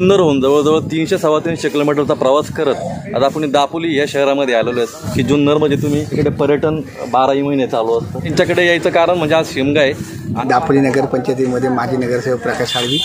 जुन्नरहून जवळजवळ 300-350 किलोमीटरचा प्रवास करत आता आपण दापोली या शहरामध्ये आलेलो आहेत की जुन्नरमध्ये तुम्ही इकडे पर्यटन 12ही महिने चालू असतं। त्यांच्याकडे यायचं कारण म्हणजे आज शिमगा आहे। दापोली नगर पंचायतीमध्ये माजी नगरसेवक प्रकाश आळवी।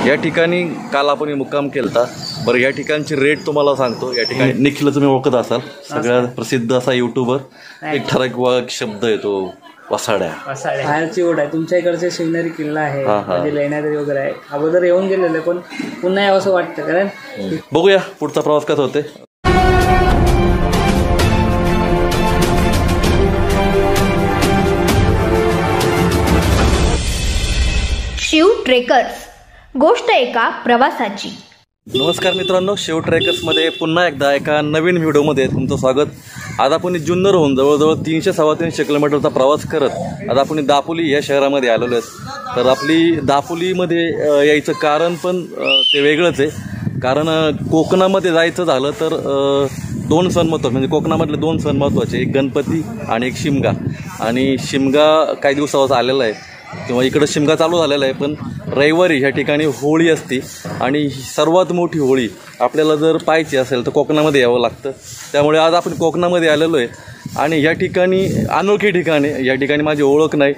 या ठिकाणी काल आपण मुक्काम केलता। बरं, या ठिकाणची रेट तुम्हाला सांगतो। या ठिकाणी निखिल तुम्ही ओळखत असाल, सगळ्यात प्रसिद्ध असा युट्यूबर। एक ठराविक शब्द येतो वसाड्या खायची ओढ आहे। तुमच्या इकडचे शिवनेरी किल्ला आहे, म्हणजे लेण्याद्री वगैरे आहे। अगोदर येऊन गेलेले पण पुन्हा यावं असं वाटतं, कारण बघूया पुढचा प्रवास कसा होते। शिव ट्रेकर्स, गोष्ट एका प्रवासाची। नमस्कार मित्रांनो, शिव ट्रेकर्समध्ये पुन्हा एकदा एका नवीन व्हिडिओमध्ये तुमचं स्वागत। आज आपण जुन्नरहून जवळजवळ 300-350 किलोमीटरचा प्रवास करत आता आपण दापोली या शहरामध्ये आलेलो आहेत। तर आपली दापोलीमध्ये यायचं कारण पण ते वेगळंच आहे, कारण कोकणामध्ये जायचं झालं तर 2 सण महत्त्वाचे, म्हणजे कोकणामधले 2 सण महत्त्वाचे, एक गणपती आणि एक शिमगा। आणि शिमगा काही दिवसावर आलेला आहे किंवा इकडं शिमगा चालू झालेला आहे, पण रविवारी ह्या ठिकाणी होळी असते आणि सर्वात मोठी होळी आपल्याला जर पाहायची असेल तर कोकणामध्ये यावं लागतं। त्यामुळे आज आपण कोकणामध्ये आलेलो आहे आणि या ठिकाणी अनोळखी ठिकाणी, या ठिकाणी माझी ओळख नाही,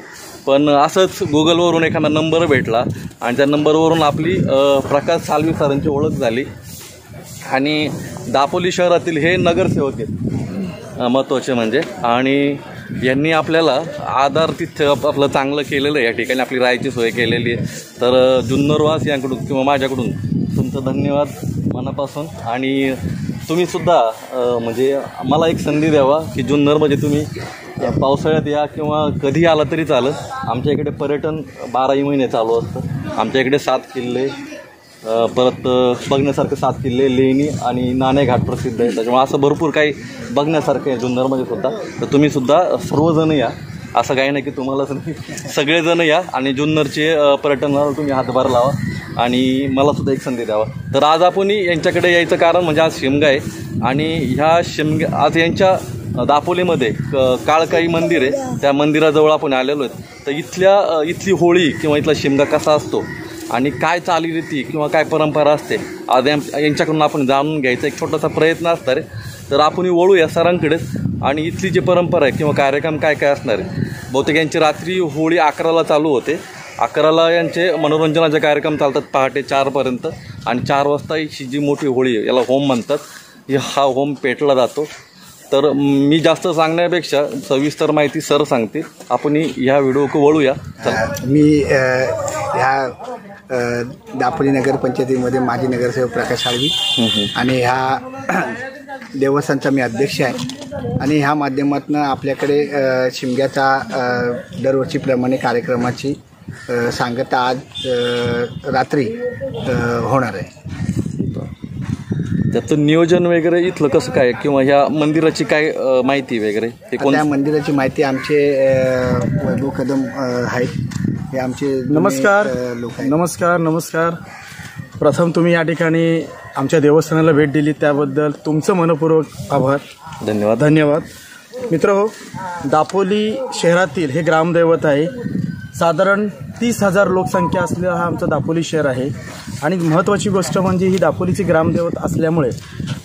पण असंच गुगलवरून एखादा नंबर भेटला आणि त्या नंबरवरून आपली प्रकाश साळवी सरांची ओळख झाली। आणि दापोली शहरातील हे नगरसेवक आहेत महत्त्वाचे म्हणजे, आणि यांनी आपल्याला आधार तिथे आपलं चांगलं केलेलं आहे। या ठिकाणी आपली राहायची सोय केलेली आहे। तर जुन्नरवासियांकडून किंवा माझ्याकडून तुमचं धन्यवाद मनापासून। आणि तुम्हीसुद्धा म्हणजे मला एक संधी द्यावा की जुन्नरमध्ये तुम्ही पावसाळ्यात या किंवा कधी आला तरी चालेल। आमच्या इकडे पर्यटन 12ही महिने चालू असतं। आमच्या इकडे 7 किल्ले, परत बघण्यासारखे 7 किल्ले, लेणी आणि नाणेघाट प्रसिद्ध आहे। त्याच्यामुळे असं भरपूर काही बघण्यासारखं आहे जुन्नरमध्ये सुद्धा। तर तुम्हीसुद्धा सर्वजण या, असं काही नाही की तुम्हालाच नाही, सगळेजण या आणि जुन्नरचे पर्यटनाला तुम्ही हातभार लावा आणि मलासुद्धा एक संधी द्यावा। तर आज आपण यांच्याकडे यायचं कारण म्हणजे आज शिमगा आहे आणि ह्या आज यांच्या दापोलीमध्ये काळकाई मंदिर आहे, त्या मंदिराजवळ आपण आलेलो आहेत। तर इथली होळी किंवा इथला शिमगा कसा असतो आणि काय चालीरीती किंवा काय परंपरा असते आज यांच्याकडून आपण जाणून घ्यायचा एक छोटासा प्रयत्न असणार आहे। तर आपण वळूया सरांकडेच आणि इथली जी परंपरा आहे किंवा कार्यक्रम काय काय असणार आहे। बहुतेक यांची रात्री होळी 11ला चालू होते, 11ला यांचे मनोरंजनाचे कार्यक्रम चालतात पहाटे 4पर्यंत आणि 4 वाजता ही जी मोठी होळी आहे याला होम म्हणतात, हा होम पेटला जातो। तर मी जास्त सांगण्यापेक्षा सविस्तर माहिती सर सांगतील, आपण ह्या व्हिडिओ वळूया। मी ह्या दापोली नगर पंचायतीमध्ये माजी नगरसेवक प्रकाश आळवी आणि ह्या देवस्थानचा मी अध्यक्ष आहे। आणि ह्या माध्यमातून आपल्याकडे शिमग्याचा दरवर्षीप्रमाणे कार्यक्रमाची सांगता आज रात्री होणार आहे। त्याचं नियोजन वगैरे इथलं कसं काय किंवा ह्या मंदिराची काय माहिती वगैरे? त्या मंदिराची माहिती आमचे वैभव कदम आहेत, हे आमचे नमस्कार लोक। नमस्कार। प्रथम तुम्ही या ठिकाणी आमच्या देवस्थानाला भेट दिली त्याबद्दल तुमचं मनपूर्वक आभार, धन्यवाद। मित्रहो, दापोली शहरातील हे ग्रामदैवत आहे। साधारण 30,000 लोकसंख्या असलेलं हा आमचं दापोली शहर आहे। आणि महत्त्वाची गोष्ट म्हणजे ही दापोलीची ग्रामदैवत असल्यामुळे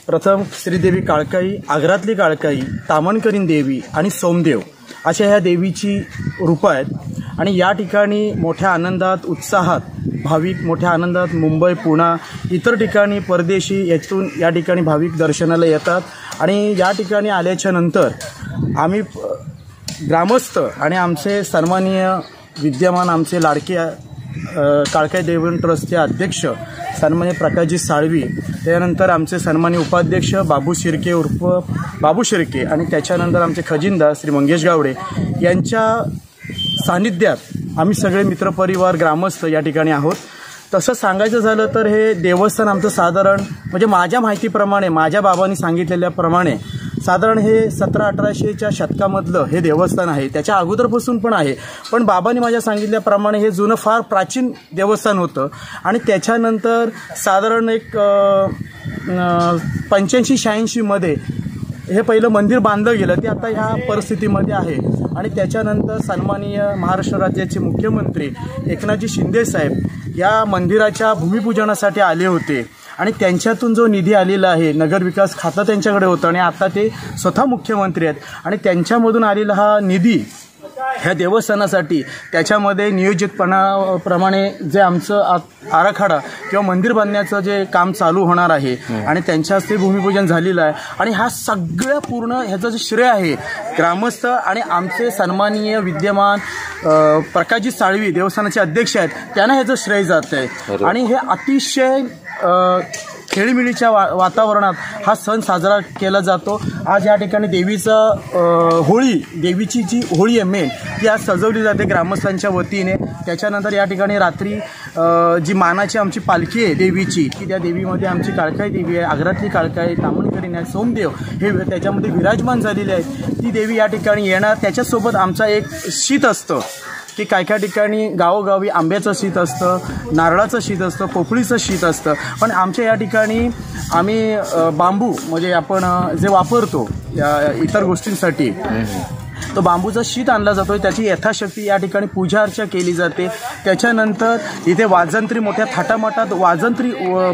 प्रथम श्रीदेवी काळकाई, आग्रातली काळकाई, तामणकरीण देवी आणि सोमदेव अशा ह्या देवीची रूपं आहेत। आणि या ठिकाणी मोठ्या आनंदात, उत्साहात भाविक मोठ्या आनंदात मुंबई, पुणे, इतर ठिकाणी परदेशी यातून या ठिकाणी भाविक दर्शनाला येतात। आणि या ठिकाणी आल्याच्या नंतर आम्ही ग्रामस्थ आणि आमचे सन्माननीय विद्यमान आमचे लाडके काळकाई देवन ट्रस्टचे अध्यक्ष सन्माननीय प्रकाशजी साळवी, त्यानंतर आमचे सन्माननीय उपाध्यक्ष बाबू शिर्के उर्फ बाबू शिर्के आणि त्याच्यानंतर आमचे खजिनदार श्री मंगेश गावडे यांच्या सानिध्यात आम्ही सगळे मित्रपरिवार ग्रामस्थ या ठिकाणी आहोत। तसं सांगायचं झालं तर हे देवस्थान आमचं साधारण म्हणजे माझ्या माहितीप्रमाणे, माझ्या बाबांनी सांगितलेल्याप्रमाणे साधारण हे 1700-1800च्या शतकामधलं हे देवस्थान आहे. त्याच्या अगोदरपासून पण आहे, पण बाबांनी माझ्या सांगितल्याप्रमाणे हे जुनं फार प्राचीन देवस्थान होतं. आणि त्याच्यानंतर साधारण एक 85-86 मध्ये हे पहिलं मंदिर बांधलं गेलं, ते आता ह्या परिस्थितीमध्ये आहे. आणि त्याच्यानंतर सन्माननीय महाराष्ट्र राज्याचे मुख्यमंत्री एकनाथजी शिंदे साहेब या मंदिराच्या भूमिपूजनासाठी आले होते. आणि त्यांच्यातून जो निधी आलेला आहे, नगरविकास खातं त्यांच्याकडे होतं आणि आता ते स्वतः मुख्यमंत्री आहेत. आणि त्यांच्यामधून आलेला हा निधी ह्या देवस्थानासाठी त्याच्यामध्ये नियोजितपणाप्रमाणे जे आमचं आराखडा किंवा मंदिर बांधण्याचं जे काम चालू होणार आहे आणि त्यांच्या हस्ते भूमिपूजन झालेलं आहे. आणि हा सगळ्या पूर्ण ह्याचं जे श्रेय आहे ग्रामस्थ आणि आमचे सन्माननीय विद्यमान प्रकाशजी साळवी देवस्थानाचे अध्यक्ष आहेत, त्यांना ह्याचं श्रेय जात आहे. आणि हे अतिशय खेळीमेळीच्या वातावरणात हा सण साजरा केला जातो. आज या ठिकाणी देवीचं होळी, देवीची जी होळी आहे मेन, ती आज सजवली जाते ग्रामस्थांच्या वतीने. त्याच्यानंतर या ठिकाणी रात्री जी मानाची आमची पालखी आहे देवीची, की त्या देवीमध्ये आमची काळकाई देवी आहे, आग्रातली काळकाई, तामणकरीण आहे, सोमदेव हे त्याच्यामध्ये विराजमान झालेले आहेत. ती देवी या ठिकाणी येणार. त्याच्यासोबत आमचा एक शीत असतं की काय ठिकाणी गावोगावी आंब्याचं शीत असतं, नारळाचं शीत असतं, पोपळीचं शीत असतं. पण आमच्या या ठिकाणी आम्ही बांबू म्हणजे आपण जे वापरतो इतर गोष्टींसाठी, तो बांबूचा शीत आणला जातो. त्याची यथाशक्ती या ठिकाणी पूजा अर्चा केली जाते. त्याच्यानंतर इथे वाजंत्री मोठ्या थाटामाटात वाजंत्री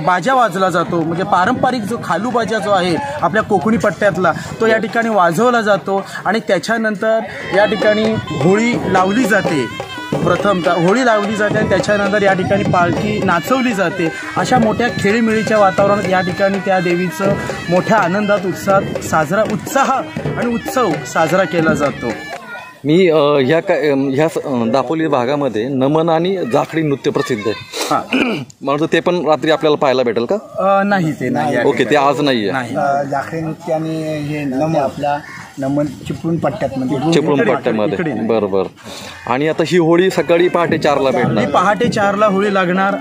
बाजा वाजला जातो. म्हणजे पारंपरिक जो खालू बाजा जो आहे आपल्या कोकणी पट्ट्यातला, तो या ठिकाणी वाजवला जातो. आणि त्याच्यानंतर या ठिकाणी होळी लावली जाते. प्रथमतः होळी लावली जाते आणि त्याच्यानंतर या ठिकाणी पालखी नाचवली जाते. अशा मोठ्या खेळीमेळीच्या वातावरणात या ठिकाणी त्या देवीचं मोठ्या आनंदात उत्साह आणि उत्सव साजरा केला जातो. मी ह्या दापोली भागामध्ये नमन आणि जाखडी नृत्य प्रसिद्ध आहे. हां, म्हणतो ते पण रात्री आपल्याला पाहायला भेटेल का? नाही, ते नाही. ओके, ते आज नाही आहे. जाखडी नृत्य आणि हे नमन चिपळूण पट्ट्यामध्ये चिपळूण पट्ट्यामध्ये. बरोबर. आणि आता ही होळी सकाळी पहाटे 4ला भेटणार. पहाटे 4ला होळी लागणार.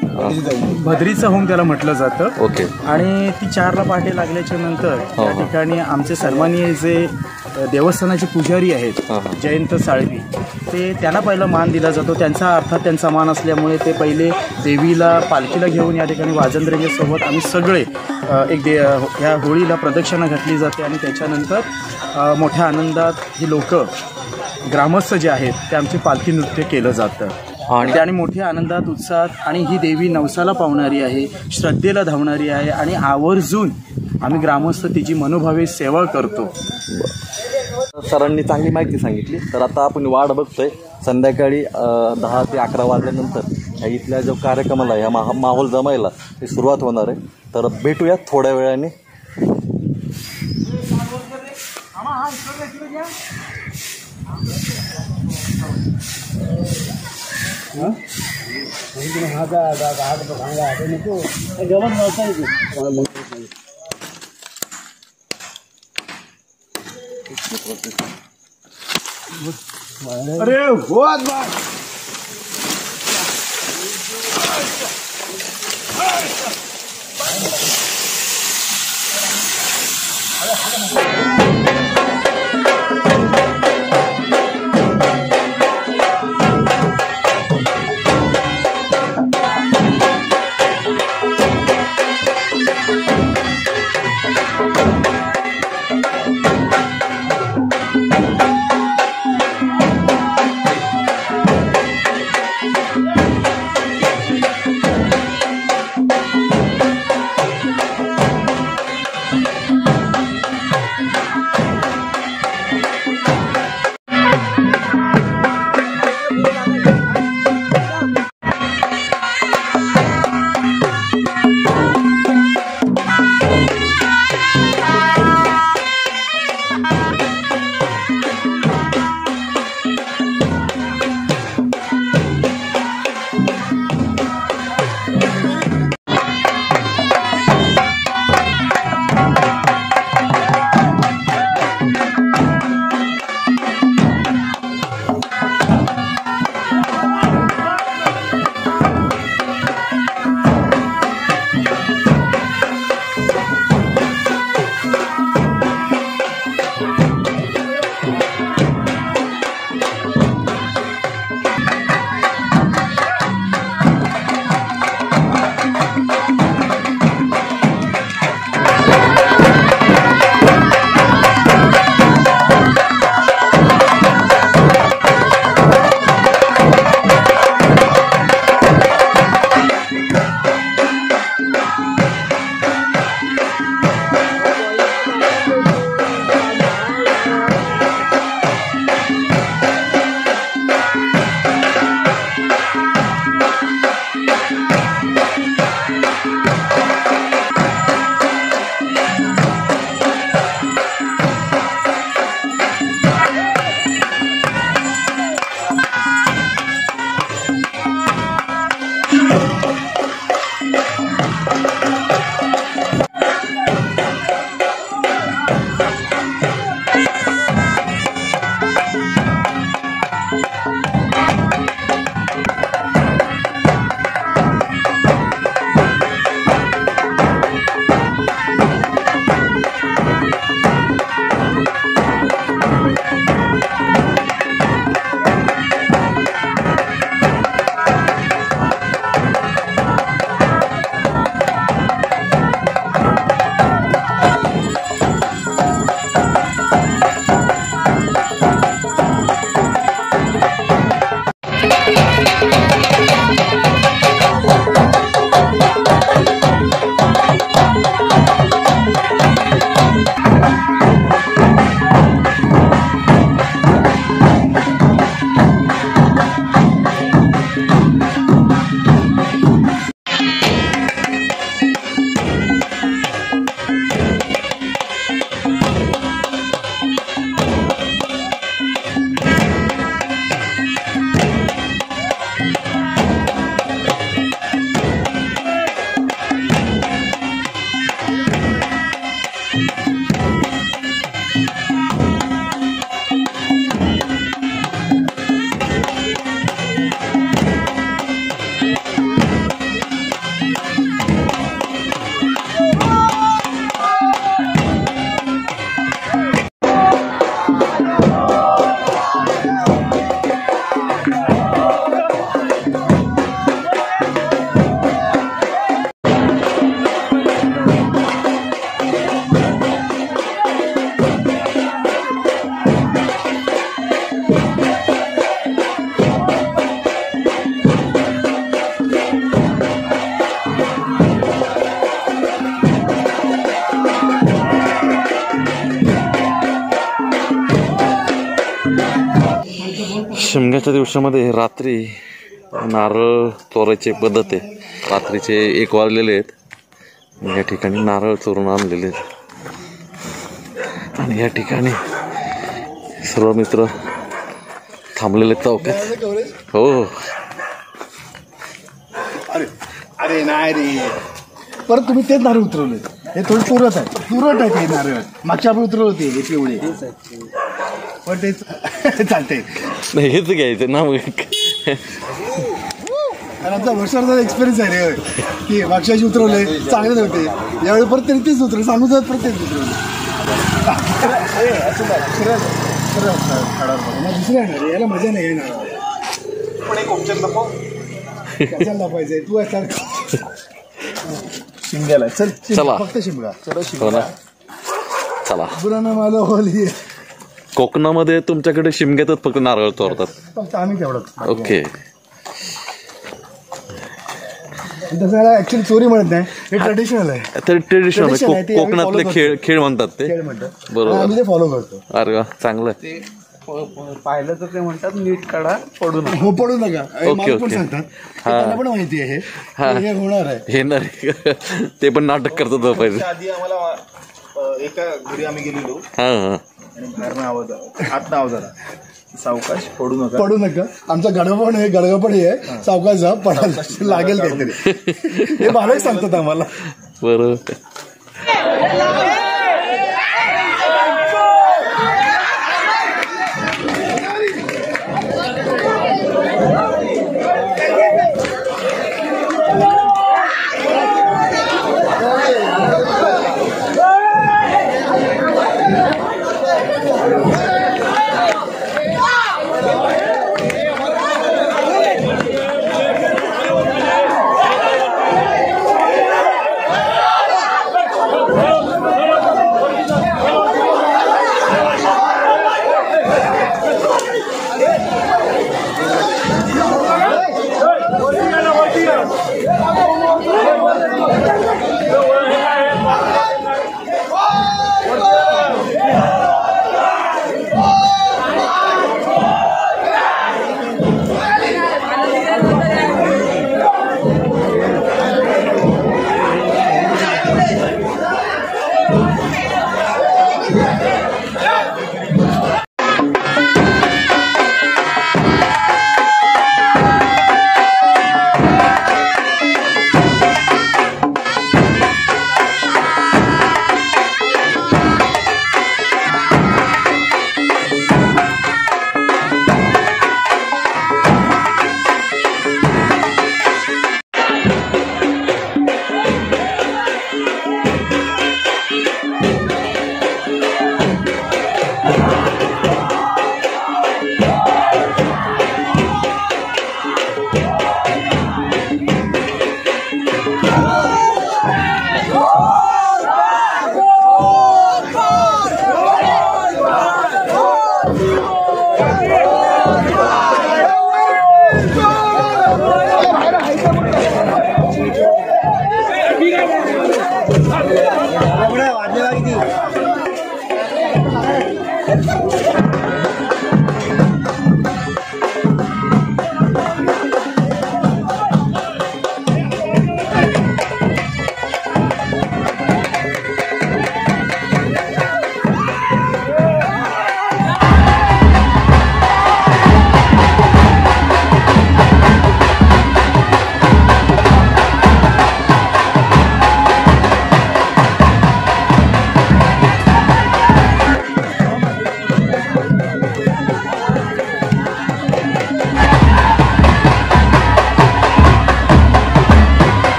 भद्रीचं होम त्याला म्हटलं जातं. ओके. आणि ती 4ला पहाटे लागल्याच्या नंतर त्या ठिकाणी आमचे सन्माननीय जे देवस्थानाचे पुजारी आहेत जयंत साळवी, ते त्यांना पहिला मान दिला जातो. त्यांचा अर्थात त्यांचा मान असल्यामुळे ते पहिले देवीला पालखीला घेऊन या ठिकाणी वाजंत्र्यांच्यासोबत आम्ही सगळे ह्या होळीला प्रदक्षिणा घातली जाते. आणि त्याच्यानंतर मोठ्या आनंदात ही लोक ग्रामस्थ जे आहेत ते आमचे पालखी नृत्य केलं जातं. आणि मोठ्या आनंदात उत्साहात. आणि ही देवी नवसाला पावणारी आहे, श्रद्धेला धावणारी आहे. आणि आवर्जून आम्ही ग्रामस्थ तिची मनोभावे सेवा करतो. सरांनी चांगली माहिती सांगितली. तर आता आपण वाट बघतोय संध्याकाळी 10 ते 11 वाजल्यानंतर इथल्या जो कार्यक्रमाला ह्या माहोल जमायला ही सुरुवात होणार आहे. तर भेटूयात थोड्या वेळाने. अरे हो शिमग्याच्या दिवसामध्ये रात्री नारळ चोरायची पद्धत आहे. रात्रीचे 1 वाजलेले आहेत. या ठिकाणी नारळ चोरून आणलेले आहेत आणि या ठिकाणी सर्व मित्र थांबलेले चौकात. हो अरे नाही रे, परत तुम्ही तेच नारळ उतरवले. हे थोडे तुरट आहे ते नारळ. मागच्या आपण उतरवले होते हे पिवळे, पण तेच चालतंय. नाही हेच घ्यायचं ना. मग आमचा वर्षाचा एक्सपिरियन्स आहे रे की मागच्याशी उतरवले चांगले नव्हते, यावेळी परत तरी तेच उतरवले. सांगू जात परत तेच उतरवले. दुसरे येणार याला मजा नाही येणार. पण एक ऑप्शन कशाला लपायचंय तू आता शिमग्याला चल. चला फक्त शिमगा. चलो हो शिमगा. ना, चला. पुराणा मला होली. कोकणामध्ये तुमच्याकडे शिमग्यातच फक्त नारळ चोरतात. फक्त आम्ही तेवढं. ओके. तसं याला ऍक्च्युअली चोरी म्हणत नाही, हे ट्रेडिशनल आहे. तर ट्रेडिशनल Tradition आहे ते, आम्ही कोकणातले follow खेळ म्हणतात ते. खेळ म्हणतात बरोबर. आम्ही ते फॉलो करतो. अरे वा, चांगलं. पाहिलं तर ते म्हणतात नीट काढा पडू नका. हो पडू नका. हे मला पण ओके. सांगतात. हे त्यांना पण माहिती आहे हे होणार आहे. हे ना रे. ते पण नाटक करतात झोपायचं. आधी आम्हाला एका घरी आम्ही गेलेलो हा हा. आणि बाहेरनं आवाज आतनं आवाज आला, सावकाश पडू नका. पडू नका. आमचा गडगा पण हे आहे, सावकाश जा, पडायला लागेल काहीतरी. हे बालक सांगतात आम्हाला. बरोबर.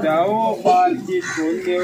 जाओ पालखी आज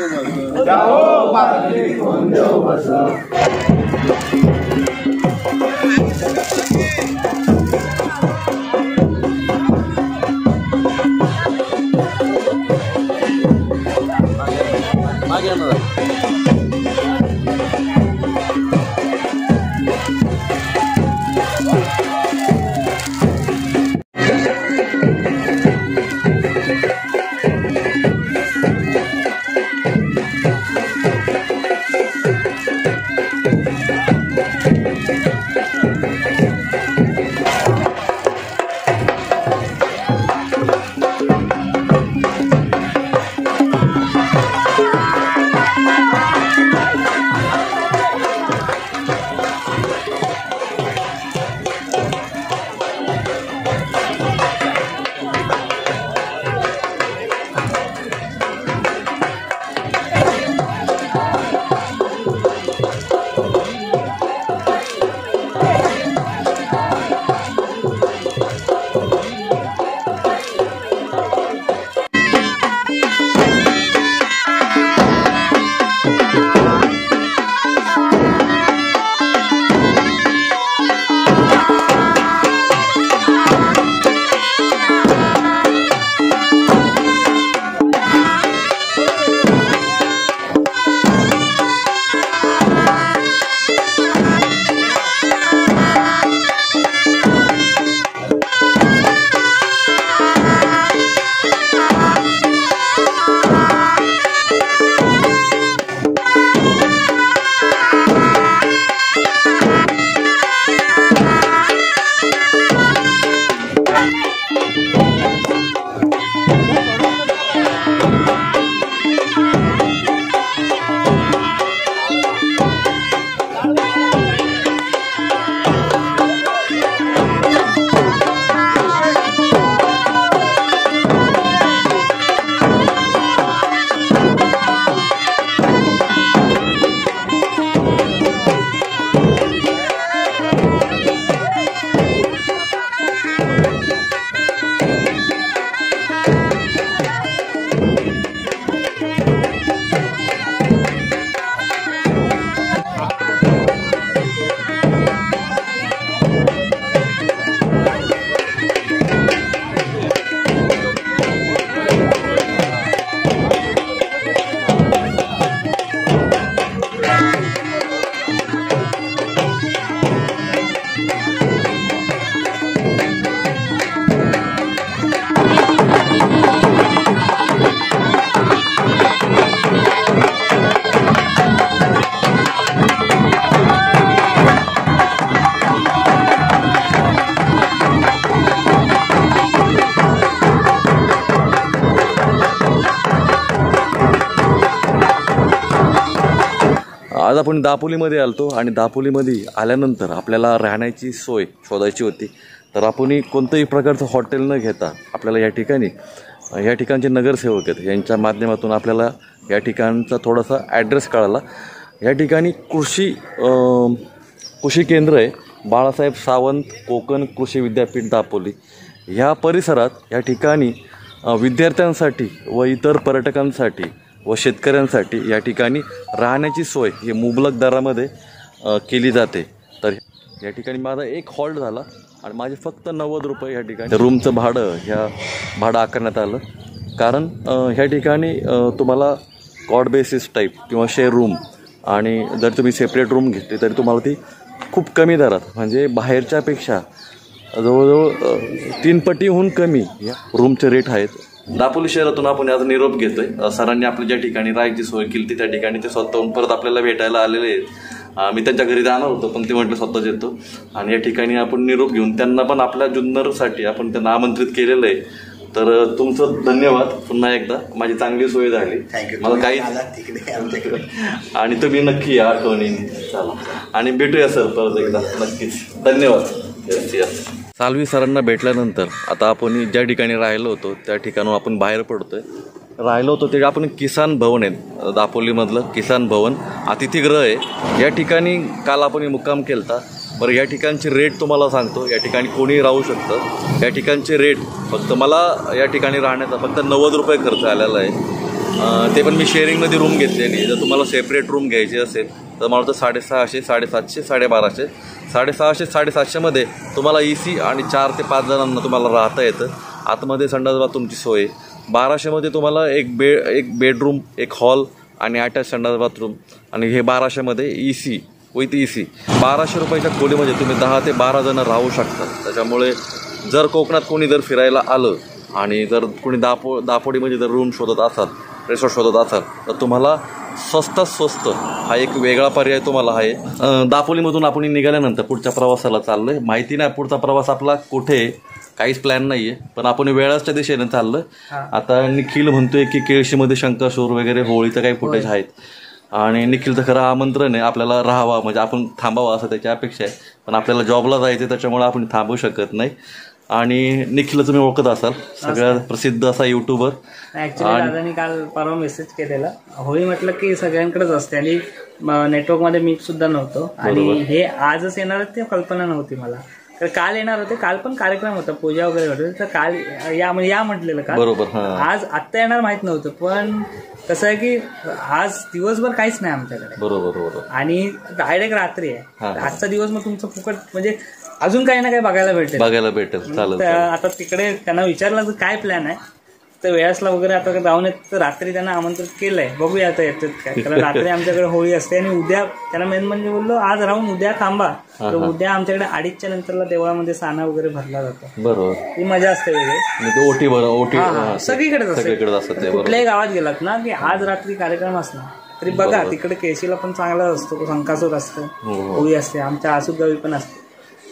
आपण दापोलीमध्ये आलतो आणि दापोलीमध्ये आल्यानंतर आपल्याला राहण्याची सोय शोधायची होती. तर आपण कोणत्याही प्रकारचं हॉटेल न घेता आपल्याला या ठिकाणचे नगरसेवक आहेत यांच्या माध्यमातून आपल्याला या ठिकाणचा थोडासा ॲड्रेस कळाला. या ठिकाणी कृषी केंद्र आहे बाळासाहेब सावंत कोकण कृषी विद्यापीठ दापोली. ह्या परिसरात या ठिकाणी विद्यार्थ्यांसाठी व इतर पर्यटकांसाठी व शेतकऱ्यांसाठी या ठिकाणी राहण्याची सोय ही मुबलक दरामध्ये केली जाते. तर या ठिकाणी माझा एक हॉल्ट झाला आणि माझे फक्त 90 रुपये या ठिकाणी रूमचं भाडं आकारण्यात आलं. कारण ह्या ठिकाणी तुम्हाला कॉट बेसिस टाईप किंवा शेअर रूम आणि जर तुम्ही सेपरेट रूम घेतली तरी तुम्हाला ती खूप कमी दरात म्हणजे बाहेरच्यापेक्षा जवळजवळ 3 पटीहून कमी या रूमचे रेट आहेत. दापोली शहरातून आपण आज निरोप घेतोय. सरांनी आपली ज्या ठिकाणी राहायची सोय केली ती त्या ठिकाणी ते स्वतःहून परत आपल्याला भेटायला आलेले आहेत. मी त्यांच्या घरी जाणार होतो पण ते म्हटलं स्वतःच येतो आणि या ठिकाणी आपण निरोप घेऊन त्यांना पण आपल्या जुन्नरसाठी आपण त्यांना आमंत्रित केलेलं आहे. तर तुमचं धन्यवाद पुन्हा एकदा, माझी चांगली सोय झाली. मला काही आणि तुम्ही नक्की या आठवणीने चला आणि भेटूया सर परत एकदा नक्कीच. धन्यवाद. साल्वी सरांना भेटल्यानंतर आता आपण ज्या ठिकाणी राहिलो होतो त्या ठिकाणून आपण बाहेर पडतोय. राहिलो होतो ते आपण किसान भवन आहे दापोलीमधलं किसान भवन अतिथीगृह आहे. या ठिकाणी काल आपण मुक्काम केलता. बरं या ठिकाणचे रेट तुम्हाला सांगतो. या ठिकाणी कोणी राहू शकतं. या ठिकाणचे रेट फक्त मला या ठिकाणी राहण्याचा फक्त 90 रुपये खर्च आलेला आहे. ते पण मी शेअरिंगमध्ये रूम घेतलेली. जर तुम्हाला सेपरेट रूम घ्यायची असेल तर मला वाटतं 650, 750, 1250. 650, 750मध्ये तुम्हाला AC आणि 4 ते 5 जणांना तुम्हाला राहता येतं. आतमध्ये संडास बाथरूमची सोय. 1200मध्ये तुम्हाला एक बेडरूम, एक हॉल आणि अटॅच संडास बाथरूम. आणि हे 1200मध्ये AC विथ AC. 1200 रुपयाच्या खोलीमध्ये तुम्ही 10 ते 12 जणं राहू शकता. त्याच्यामुळे जर कोकणात कोणी जर फिरायला आलं आणि जर कोणी दापोडीमध्ये जर रूम शोधत असाल, रिसॉर्ट शोधत असाल तर तुम्हाला स्वस्तात स्वस्त हा एक वेगळा पर्याय तुम्हाला आहे. दापोलीमधून आपण निघाल्यानंतर पुढच्या प्रवासाला चाललो आहे. माहिती नाही पुढचा प्रवास आपला कुठे, काहीच प्लॅन नाही आहे, पण आपण वेळाच्या दिशेने चाललो. आता निखिल म्हणतोय की केळशीमध्ये शंकरशूर वगैरे होळीचं काही फुटेज आहेत आणि निखिलचं खरं आमंत्रण आहे आपल्याला राहावा, म्हणजे आपण थांबावं असं त्याची अपेक्षा आहे. पण आपल्याला जॉबला जायचं त्याच्यामुळे आपण थांबू शकत नाही. आणि निखिलला तुम्ही ओळखत असाल, सगळ्यात प्रसिद्ध असा युट्यूबर. ऍक्च्युली दादानी काल परवा मेसेज केलेला, होळी म्हटलं की सगळ्यांकडेच असते आणि नेटवर्कमध्ये मी सुद्धा नव्हतो आणि हे आजच येणार ते कल्पना नव्हती मला. तर काल येणार होते, काल पण कार्यक्रम होता, पूजा वगैरे होते, तर काल या म्हटलेलं काल. बरोबर. आज आत्ता येणार माहित नव्हतं, पण कसं आहे की आज दिवसभर काहीच नाही आमच्याकडे. बरोबर. आणि डायरेक्ट रात्री आहे. आजचा दिवस मग तुमचं फुकट म्हणजे अजून काही ना काही बघायला भेटेल. चालेल. आता तिकडे त्यांना विचारलं तर काय प्लॅन आहे, तर वेळासला वगैरे आता जाऊन येत, तर रात्री त्यांना आमंत्रित केलंय, बघूया आता येतात काय. कारण रात्री आमच्याकडे होळी असते आणि उद्या त्यांना मेन म्हणजे बोललो आज राहून उद्या थांबा. तर उद्या आमच्याकडे 2:30च्या नंतरला देवळामध्ये साना वगैरे भरला जातो. बरोबर. ती मजा असते वेगळी. ओटी सगळीकडेच सगळीकडे असते. कुठल्याही गावात गेलात ना की आज रात्री कार्यक्रम असला तरी बघा, तिकडे केळशीला पण चांगला असतो, संकासूर असतं, होळी असते, आमच्या आसूक गावी पण असते.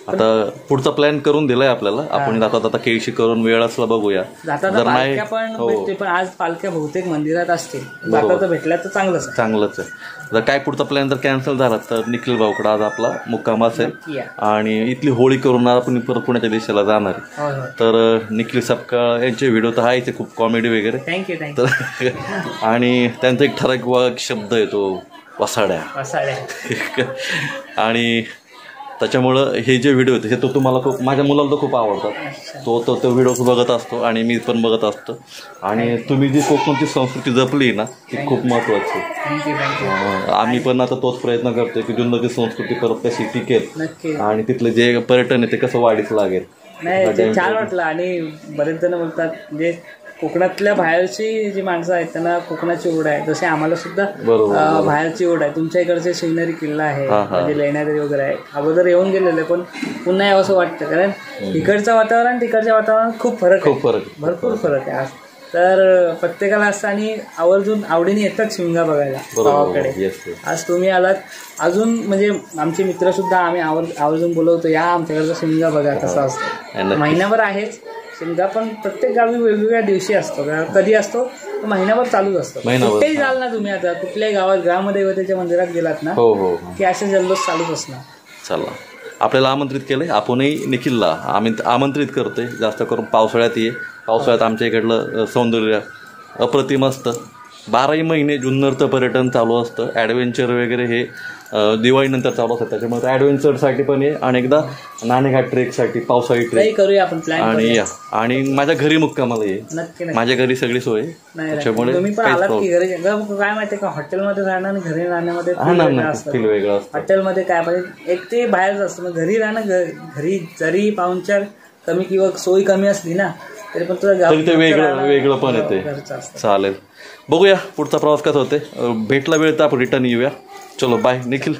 आता पुढचा प्लॅन करून दिलाय आपल्याला. आपण जाता केळशी करून वेळ असला बघूया. पालख्या पण भेटते, पण आज पालख्या बहुतेक मंदिरात असतील. जाता तर भेटल्या तर चांगलंच आहे. जर काय पुढचा प्लॅन जर कॅन्सल झाला तर निखिल भाऊकडे आज आपला मुक्काम असेल आणि इथली होळी करून आपण परत पुण्याच्या दिशेला जाणार आहे. तर निखिल सपकाळ यांचे व्हिडिओ तर आहेच, खूप कॉमेडी वगैरे. थँक्यू. आणि त्यांचा एक ठराविक शब्द आहे तो वसाड्या. आणि त्याच्यामुळं हे जे व्हिडिओ आहेत हे तो तुम्हाला खूप, माझ्या मुलाला तर खूप आवडतात. तो व्हिडिओ बघत असतो आणि मी पण बघत असतो. आणि तुम्ही जी कोकणची संस्कृती जपली ना ती खूप महत्त्वाची. आम्ही पण आता तोच प्रयत्न करतोय की जुन्नरची संस्कृती परत कशी टिकेल आणि तिथलं जे पर्यटन आहे ते कसं वाढीस लागेल. नाही, छान वाटलं. आणि बरेच जण बोलतात म्हणजे कोकणातल्या बाहेरची जी माणसं आहेत त्यांना कोकणाची ओढ आहे, जसे आम्हाला सुद्धा बाहेरची ओढ आहे. तुमच्या इकडचे शिवनेरी किल्ला आहे, म्हणजे लेण्याद्री वगैरे आहे, अगोदर येऊन गेलेले, पण पुन्हा यावं असं वाटतं. कारण इकडचं वातावरण तिकडच्या वातावरणात खूप फरक आहे, भरपूर फरक आहे. तर प्रत्येकाला असं आणि आवर्जून आवडीने येतात शिमगा बघायला गावाकडे. आज तुम्ही आलात, अजून म्हणजे आमचे मित्र सुद्धा आम्ही आवर्जून बोलवतो, या आमच्याकडचा शिमगा बघा कसा असतो. महिनाभर आहेच शिमगा, पण प्रत्येक गावी वेगवेगळ्या दिवशी असतो. कधी असतो महिनाभर चालूच असतो. कुठेही जाल ना तुम्ही, आता कुठल्याही गावात ग्रामदेवतेच्या मंदिरात गेलात ना की असे जल्लोष चालूच असणार. चला, आपल्याला आमंत्रित केलंय, आपणही निखिलला आमंत्रित करतोय. जास्त करून पावसाळ्यात पावसाळ्यात आमच्या इकडलं सौंदर्य अप्रतिम असतं. 12ही महिने जुन्नरचं पर्यटन चालू असतं. ॲडव्हेंचर वगैरे हे दिवाळीनंतर चालू असतं. त्याच्यामुळे ॲडव्हेंचरसाठी पण आहे, अनेकदा नाणेघाट ट्रेकसाठी पावसाळी ट्रेक करूया आपण प्लॅन. आणि माझ्या घरी मुक्कामाला ये, माझ्या घरी सगळी सोय. त्याच्यामुळे तुम्ही पण आलात की घरी काय माहिती का, हॉटेलमध्ये राहणं आणि घरी राहण्यामध्ये फील वेगळं असतं. हॉटेलमध्ये काय म्हणजे एक ते बाहेरच असतं, मग घरी राहणं, घरी जरी पाहुणचार कमी किंवा सोयी कमी असली ना तरी पण तुझं ते वेगळं पण येते. चालेल, बघूया पुढचा प्रवास कसा होते. भेटला वेळ तर आपण रिटर्न येऊया. चलो बाय निखिल.